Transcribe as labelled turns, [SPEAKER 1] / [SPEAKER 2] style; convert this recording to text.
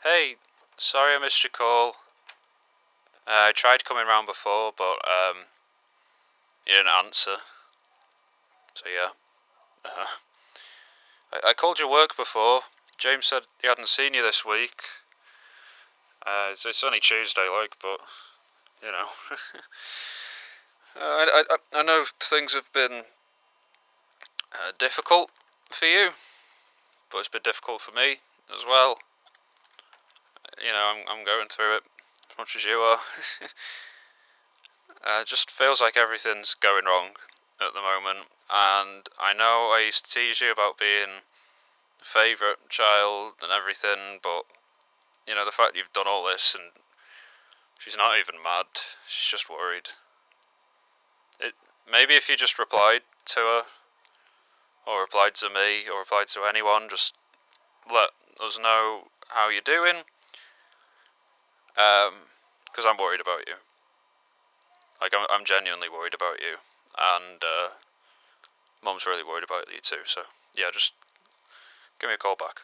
[SPEAKER 1] Hey, sorry I missed your call. I tried coming round before, but you didn't answer. So yeah. Uh, I called your work before. James said he hadn't seen you this week. It's only Tuesday, but you know. I know things have been difficult for you, but it's been difficult for me as well. I'm going through it as much as you are. It just feels like everything's going wrong at the moment, and I know I used to tease you about being the favourite child and everything, but the fact you've done all this and she's not even mad, she's just worried. Maybe if you just replied to her, or replied to me, or replied to anyone, just let us know how you're doing, because I'm worried about you. Like, I'm genuinely worried about you, and Mum's really worried about you too, so yeah, just give me a call back.